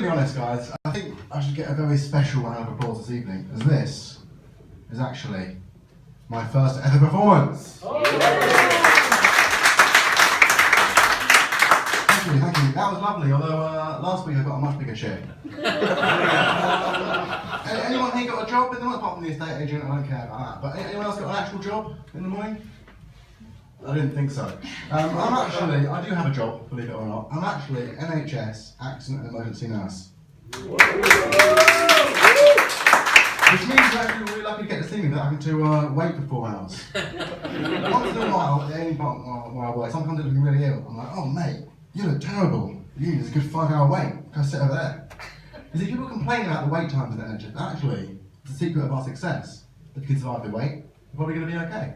going to be honest, guys. I think I should get a very special round of applause this evening, as this is actually my first ever performance. Thank you. That was lovely, although last week I got a much bigger cheer. Anyone here got a job in the morning? Apart from the estate agent, I don't care about that. But anyone else got an actual job in the morning? I didn't think so. I do have a job, believe it or not. I'm actually NHS Accident and Emergency Nurse. Which means you're actually really lucky to get to see me without having to wait for 4 hours. Once in a while, at the only part where I work, someone comes in looking really ill. I'm like, oh mate, you look terrible. You need a good 5-hour wait. Go sit over there. You see, people complain about the wait times in the NHS. Actually, it's the secret of our success. If you can survive the wait, you're probably going to be okay.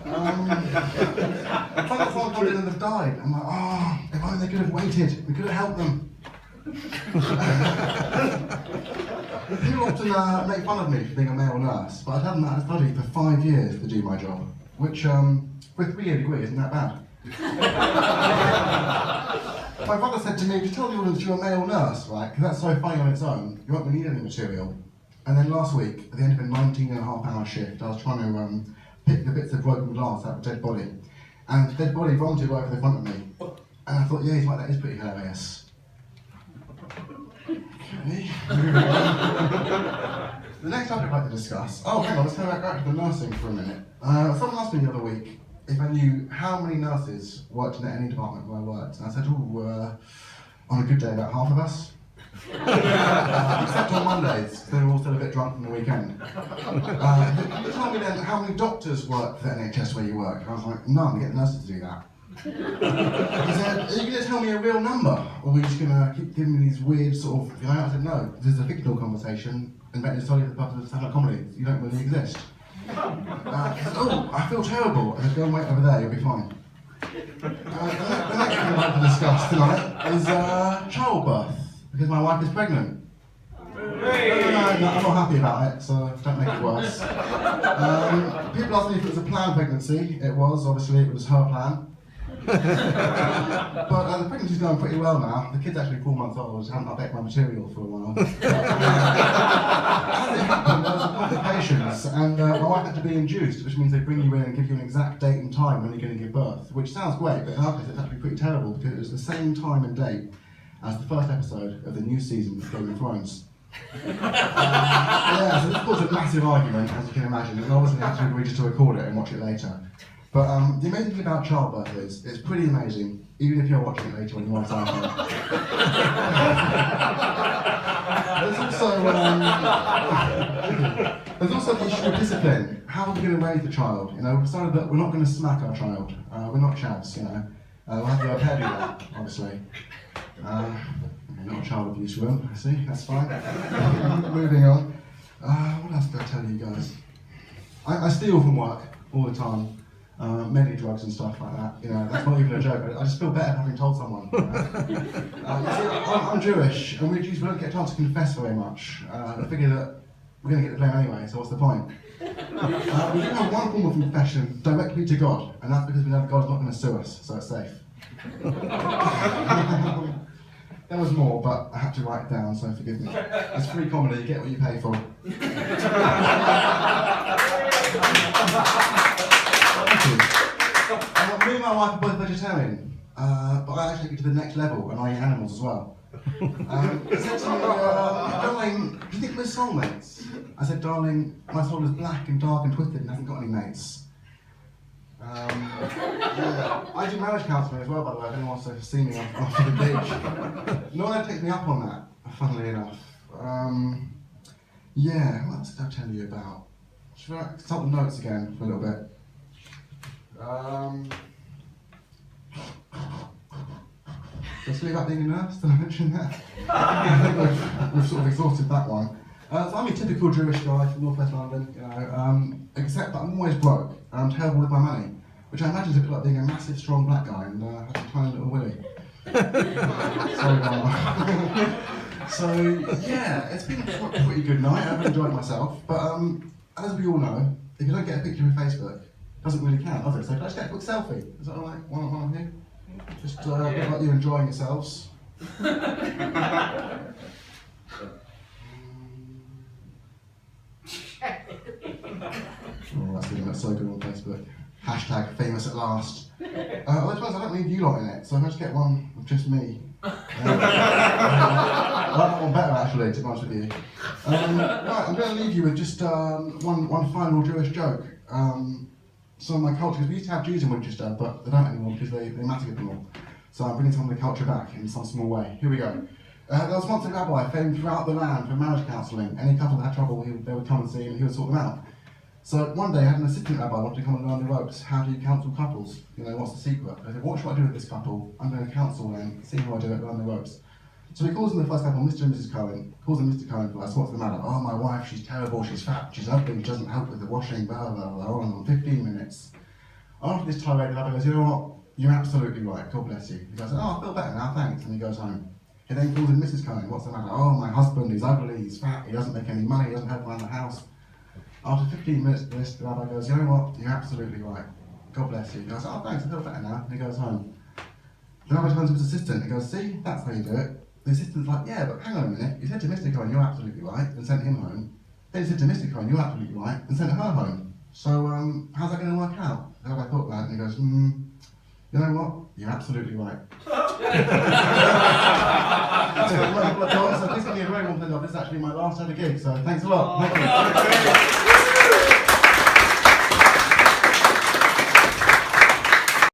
It's like someone comes in and they've died. I'm like, oh, if only they could have waited. We could have helped them. People often make fun of me for being a male nurse, but I've had that study for 5 years to do my job, which, with a 3-year degree, isn't that bad. My brother said to me, to tell the audience you're a male nurse, right, because that's so funny on its own, you won't need any material. And then last week, at the end of a 19.5-hour shift, I was trying to pick the bits of broken glass out of a dead body. And the dead body vomited right over the front of me. And I thought, yeah, he's right, that is pretty hilarious. Okay. The next topic I'd like to discuss. Oh, hang on, let's go back to the nursing for a minute. Someone asked me the other week if I knew how many nurses worked in any department where I worked. And I said, on a good day, about half of us. Except on Mondays, they were all still a bit drunk from the weekend. Can you tell me then how many doctors work for the NHS where you work? And I was like, none, get the nurses to do that. He said, are you going to tell me a real number? Or are you just going to keep giving me these weird sort of, I said, no, this is a fictional conversation, and that is totally the purpose of stand-up comedy. You don't really exist. He said, oh, I feel terrible. I said, go and wait over there, you'll be fine. The next thing I'd like to discuss tonight is childbirth, because my wife is pregnant. No, I'm not happy about it, so don't make it worse. People ask me if it was a planned pregnancy. It was, obviously, it was her plan. But the pregnancy's going pretty well now. The kid's actually 4 months old. I just haven't updated my material for a while. As it happened, there was some complications, and my wife had to be induced, which means they bring you in and give you an exact date and time when you're going to give birth, which sounds great, but in our case it's actually pretty terrible because it was the same time and date as the first episode of the new season of Game of Thrones. Yeah, so this caused a massive argument, as you can imagine, and obviously I had to agree just to record it and watch it later. But the amazing thing about childbirth is, it's pretty amazing, even if you're watching it later when you want something. There's also the issue of discipline. How are we going to raise the child? You know, we decided that we're not going to smack our child. We're not chavs, you know. We'll have the pair do that, obviously. Not a child abuse room, I see, that's fine. Moving on. What else did I tell you guys? I steal from work all the time. Mainly drugs and stuff like that. You know, that's not even a joke. I just feel better having told someone. You see, I'm Jewish, and we Jews don't get a chance to confess very much. I figure that we're going to get the blame anyway, so what's the point? We do have one form of confession directly to God, and that's because we know God's not going to sue us, so it's safe. There was more, but I had to write it down, so forgive me. It's free comedy, you get what you pay for. Me and my wife are both vegetarian, but I actually get to the next level and I eat animals as well. He said to me, darling, do you think we're soulmates? I said, darling, my soul is black and dark and twisted and hasn't got any mates. Yeah. I do marriage counselling as well, by the way, if anyone wants to see me after the beach. No one ever takes me up on that, funnily enough. Yeah, what else did I tell you about? Should I consult the notes again for a little bit? Did I speak about being a nurse? Did I mention that? I think we've sort of exhausted that one. So I'm a typical Jewish guy from North West London, you know, except that I'm always broke and I'm terrible with my money, which I imagine is a bit like being a massive, strong black guy and having a tiny little willy. Sorry, Mama. So yeah, it's been a pretty good night. I've enjoyed myself, but as we all know, if you don't get a picture of Facebook, it doesn't really count, does it? So can I just get a quick selfie? Is that alright? One of you? Just a bit like you enjoying yourselves. famous at last. Although to be honest, I don't need you lot in it, so if I just get one with just me. I like that one better actually, to be honest with you. Right, I'm going to leave you with just one final Jewish joke. Some of my culture, because we used to have Jews in Winchester, but they don't anymore because they massacred them all. So I'm bringing some of the culture back in some small way. Here we go. There was once a rabbi famed throughout the land for marriage counselling. Any couple that had trouble, they would come and see him and he would sort them out. So one day I had an assistant rabbi wanted to come and learn the ropes. How do you counsel couples? You know, what's the secret? I said, what should I do with this couple? I'm going to counsel them, see how I do it, learn the ropes. So he calls them the first couple, Mr. and Mrs. Cohen. Calls them Mr. Cohen first. What's the matter? Oh, my wife, she's terrible, she's fat, she's ugly, she doesn't help with the washing, blah, blah, blah, on 15 minutes. After this tirade, the rabbi goes, you know what? You're absolutely right, God bless you. He goes, oh, I feel better now, thanks, and he goes home. He then calls in Mrs. Cohen, what's the matter? Oh, my husband, he's ugly, he's fat, he doesn't make any money, he doesn't help around the house. After 15 minutes of this, the rabbi goes, you know what? You're absolutely right, God bless you. He goes, oh, thanks, I feel better now, and he goes home. The rabbi turns to his assistant, he goes, see, that's how you do it. The assistant's like, yeah, but hang on a minute, you said to Mr. Cohen, you're absolutely right, and sent him home. Then you said to Mr. Cohen, you're absolutely right, and sent her home. So, how's that going to work out? The rabbi thought about it, and he goes, you know what? You're absolutely right. So please give me a very warm send off. This is actually my last ever gig, so thanks a lot. Thank you.